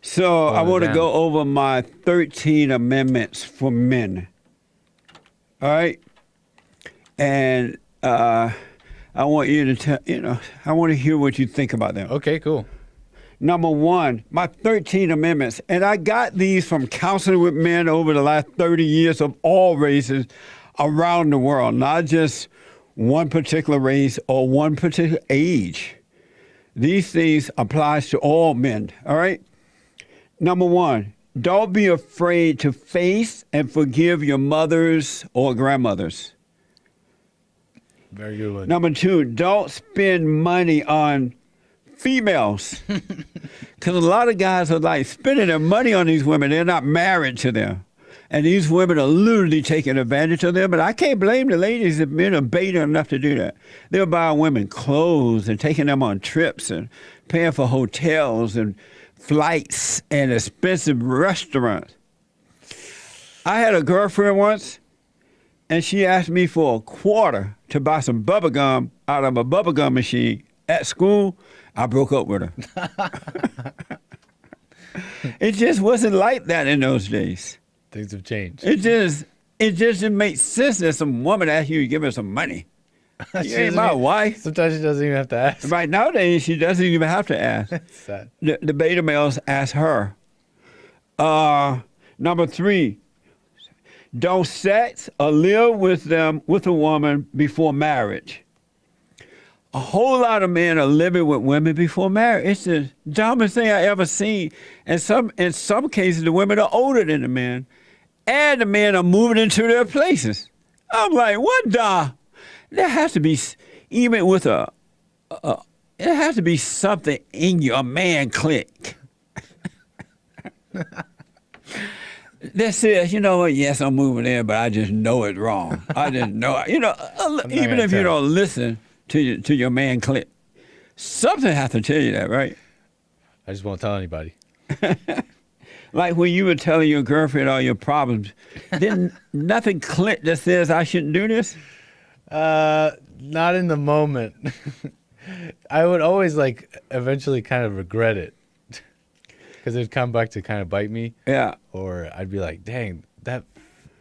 So I want to down. go over my 13 amendments for men. All right? And I want you to tell, I want to hear what you think about them. Okay, cool. Number one, my 13 amendments. And I got these from counseling with men over the last 30 years of all races around the world, not just one particular race or one particular age. These things applies to all men, all right? Number one, don't be afraid to face and forgive your mothers or grandmothers. Very good one. Number two, don't spend money on females. Because a lot of guys are like spending their money on these women. They're not married to them. And these women are literally taking advantage of them. But I can't blame the ladies if men are beta enough to do that. They're buying women clothes and taking them on trips and paying for hotels and flights and expensive restaurants. I had a girlfriend once, and she asked me for a quarter to buy some bubble gum out of a bubble gum machine at school. I broke up with her. It just wasn't like that in those days. Things have changed. It just didn't make sense that some woman asked you to give her some money. You ain't my wife. Sometimes she doesn't even have to ask. Right nowadays, she doesn't even have to ask. That's sad. The beta males ask her. Number three, don't sex or live with a woman before marriage. A whole lot of men are living with women before marriage. It's the dumbest thing I ever seen. And in some cases, the women are older than the men, and the men are moving into their places. I'm like, what the? There has to be, even with there has to be something in your man clique that says, you know what, yes, I'm moving in, but I just know it's wrong. I just know, even if you don't listen to your man clique, something has to tell you that, right? I just won't tell anybody. Like when you were telling your girlfriend all your problems, didn't nothing click that says I shouldn't do this? Not in the moment. I would always eventually kind of regret it because it'd come back to kind of bite me. Yeah. Or I'd be like, dang, that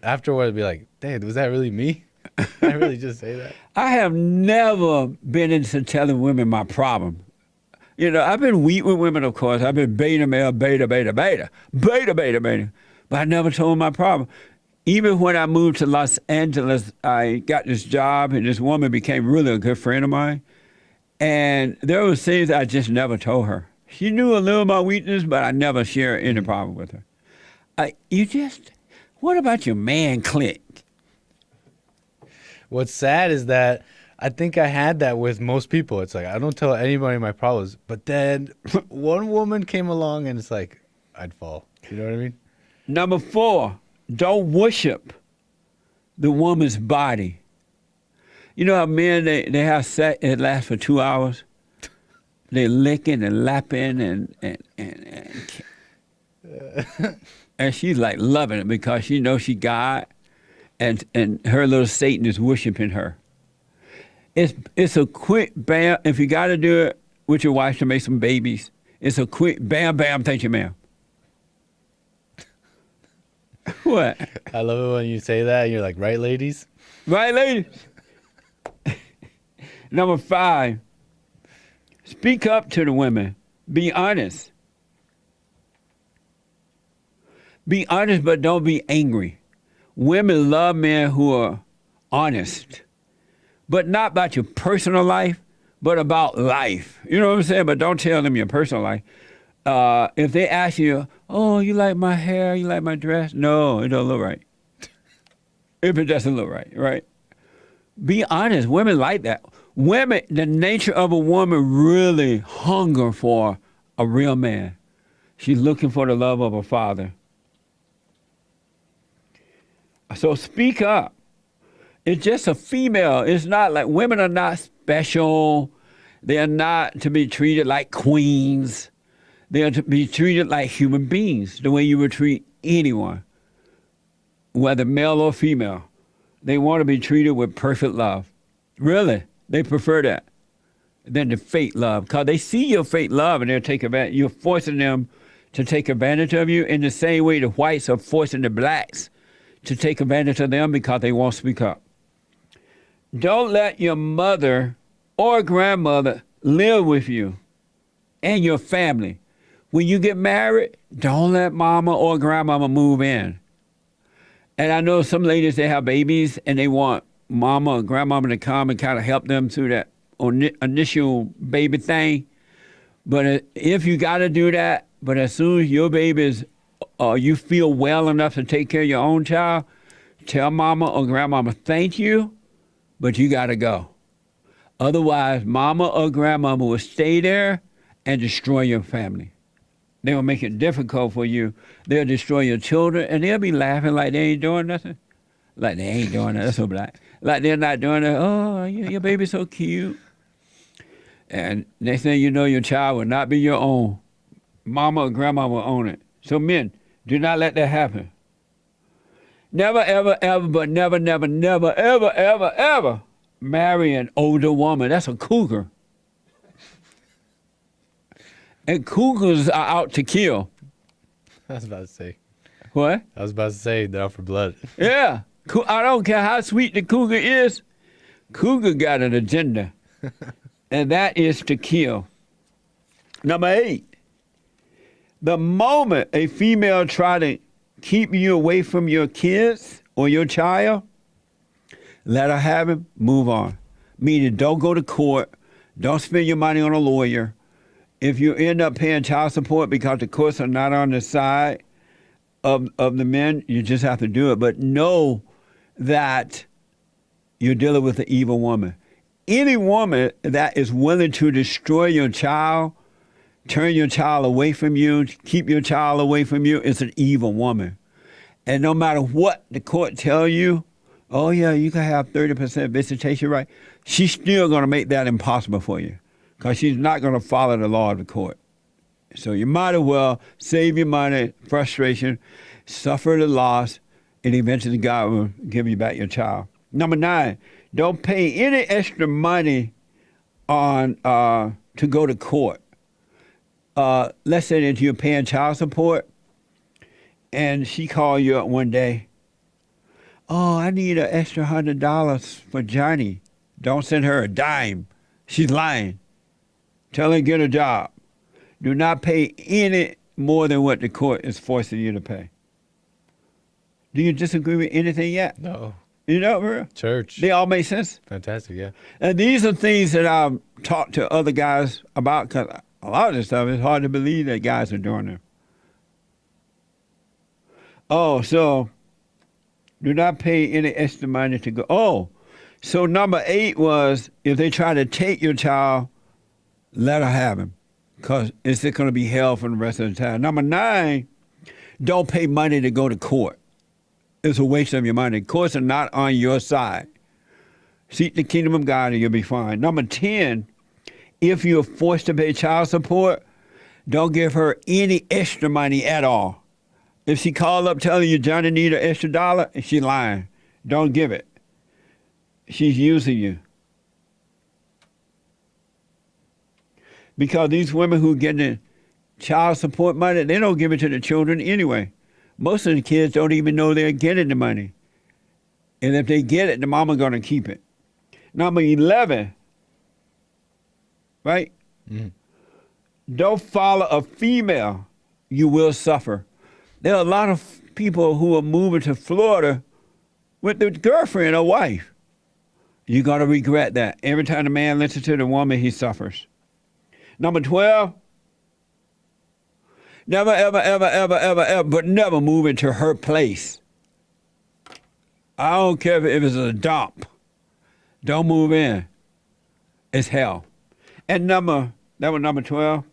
afterward I'd be like, dang, was that really me? Did I really just say that? I have never been into telling women my problem. I've been weak with women, of course. I've been beta male, beta. But I never told them my problem. Even when I moved to Los Angeles, I got this job, and this woman became really a good friend of mine. And there were things I just never told her. She knew a little of my weakness, but I never shared any problem with her. What about your man clique? What's sad is that I think I had that with most people. It's like, I don't tell anybody my problems. But then one woman came along, and it's like, I'd fall. You know what I mean? Number four, don't worship the woman's body. You know how men, they have sex, it lasts for 2 hours? They're licking and lapping and she's like loving it because she knows she God and her little Satan is worshiping her. It's a quick bam. If you got to do it with your wife to make some babies, it's a quick bam, bam, thank you, ma'am. What? I love it when you say that. And you're like, right, ladies? Right, ladies? Number five, speak up to the women. Be honest. Be honest, but don't be angry. Women love men who are honest, but not about your personal life, but about life. You know what I'm saying? But don't tell them your personal life. If they ask you, oh, you like my hair, you like my dress? No, it don't look right. If it doesn't look right, right? Be honest. Women like that. Women, the nature of a woman really hunger for a real man. She's looking for the love of her father. So speak up. It's just a female. It's not like women are not special. They are not to be treated like queens. They are to be treated like human beings, the way you would treat anyone, whether male or female. They want to be treated with perfect love. Really, they prefer that than the fake love, because they see your fake love and they'll take advantage. You're forcing them to take advantage of you in the same way the whites are forcing the blacks to take advantage of them because they won't speak up. Don't let your mother or grandmother live with you and your family. When you get married, don't let mama or grandmama move in. And I know some ladies, they have babies and they want mama or grandmama to come and kind of help them through that initial baby thing. But if you got to do that, but as soon as your baby is, you feel well enough to take care of your own child, tell mama or grandmama, thank you, but you got to go. Otherwise, mama or grandmama will stay there and destroy your family. They will make it difficult for you. They'll destroy your children, and they'll be laughing like they ain't doing nothing. Like they ain't doing nothing. That's so black. Like they're not doing it. Oh, your baby's so cute. And next thing you know, your child will not be your own. Mama or grandma will own it. So men, do not let that happen. Never, ever, ever, but never, never, never, ever, ever, ever marry an older woman. That's a cougar. And cougars are out to kill. I was about to say. What? I was about to say they're out for blood. Yeah. I don't care how sweet the cougar is. Cougar got an agenda. And that is to kill. Number 8. The moment a female try to keep you away from your kids or your child, let her have him, move on. Meaning don't go to court. Don't spend your money on a lawyer. If you end up paying child support because the courts are not on the side of the men, you just have to do it. But know that you're dealing with an evil woman. Any woman that is willing to destroy your child, turn your child away from you, keep your child away from you, is an evil woman. And no matter what the court tell you, oh yeah, you can have 30% visitation right, she's still going to make that impossible for you because she's not going to follow the law of the court. So you might as well save your money, frustration, suffer the loss, and eventually God will give you back your child. Number 9, don't pay any extra money on to go to court. Let's say that you're paying child support, and she called you up one day. Oh, I need an extra $100 for Johnny. Don't send her a dime. She's lying. Tell her to get a job. Do not pay any more than what the court is forcing you to pay. Do you disagree with anything yet? No. You know, for real? Church. They all make sense? Fantastic, yeah. And these are things that I've talked to other guys about because a lot of this stuff is hard to believe that guys are doing them. Oh, so do not pay any extra money to go. Oh, so number 8 was if they try to take your child, let her have him because it's going to be hell for the rest of the time. Number 9, don't pay money to go to court. It's a waste of your money. Courts are not on your side. Seek the kingdom of God and you'll be fine. Number 10, if you're forced to pay child support, don't give her any extra money at all. If she called up telling you Johnny need an extra $1, she's lying. Don't give it. She's using you. Because these women who get the child support money, they don't give it to the children anyway. Most of the kids don't even know they're getting the money. And if they get it, the mama's going to keep it. Number 11, right? Mm. Don't follow a female. You will suffer. There are a lot of people who are moving to Florida with their girlfriend or wife. You're going to regret that. Every time the man listens to the woman, he suffers. Number 12, never, ever, ever, ever, ever, ever, but never move into her place. I don't care if it's a dump. Don't move in. It's hell. And that was number 12.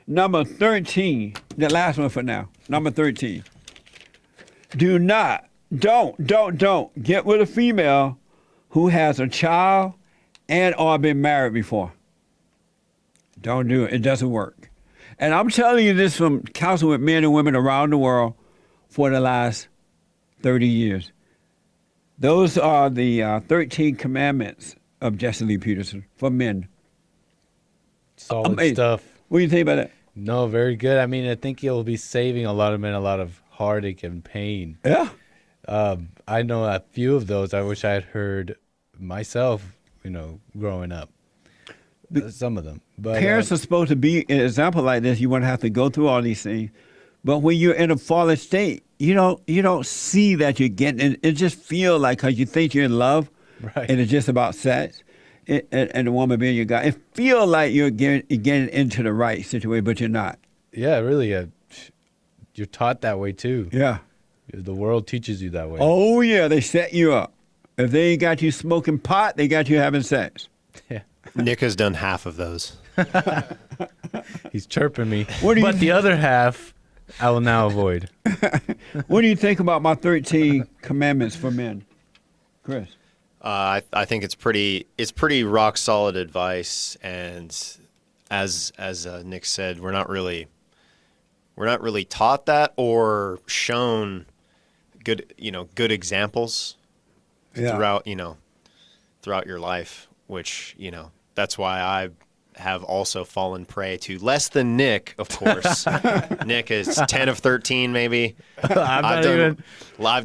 Number 13, the last one for now. Number 13. Don't get with a female who has a child and or been married before. Don't do it. It doesn't work. And I'm telling you this from counseling with men and women around the world for the last 30 years. Those are the 13 commandments of Jesse Lee Peterson for men. Solid Amazing. stuff. What do you think about that? No, very good. I mean, I think it'll be saving a lot of men a lot of heartache and pain. Yeah. I know a few of those I wish I had heard myself, growing up. Some of them. But Parents are supposed to be an example like this. You wouldn't have to go through all these things. But when you're in a fallen state, you don't see that you're getting it. Just feel like because you think you're in love, Right. and it's just about sex, and the woman being your guy. It feel like you're getting into the right situation, but you're not. Yeah, really. You're taught that way too. Yeah. The world teaches you that way. Oh yeah, they set you up. If they ain't got you smoking pot, they got you having sex. Yeah. Nick has done half of those. He's chirping me. What do you but the other half, I will now avoid. What do you think about my 13 commandments for men, Chris? I think it's pretty rock solid advice, and as Nick said, we're not really taught that or shown good examples throughout your life, which that's why I have also fallen prey to less than Nick, of course. Nick is 10 of 13 maybe. I've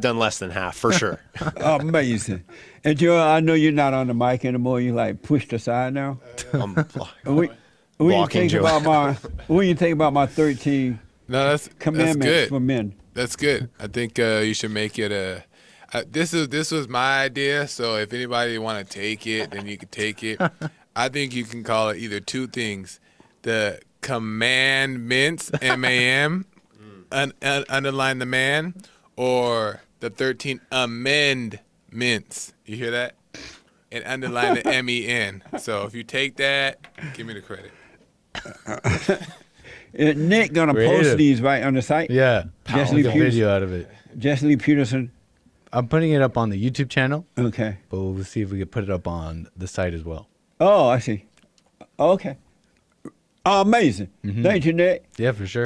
done less than half for sure. Amazing. And Joe, I know you're not on the mic anymore. You like pushed aside now. What do you think about my 13 commandments good. for men? That's good. I think you should make it this was my idea, so if anybody want to take it, then you can take it. I think you can call it either two things: the ComMANdments, M-A-M, underline the man, or the 13 amendments. You hear that? And underline the M-E-N. So if you take that, give me the credit. Nick gonna Creative. post these right on the site. Yeah. Jesse Make Lee a video out of it. Jesse Lee Peterson. I'm putting it up on the YouTube channel, Okay. but we'll see if we can put it up on the site as well. Oh, I see. Okay. Amazing. Thank you, Nick. Yeah, for sure.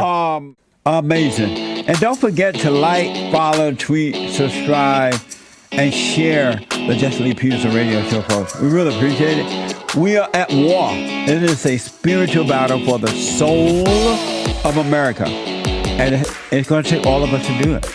Amazing. And don't forget to like, follow, tweet, subscribe, and share the Jesse Lee Peterson radio show, folks. We really appreciate it. We are at war. It is a spiritual battle for the soul of America. And it's going to take all of us to do it.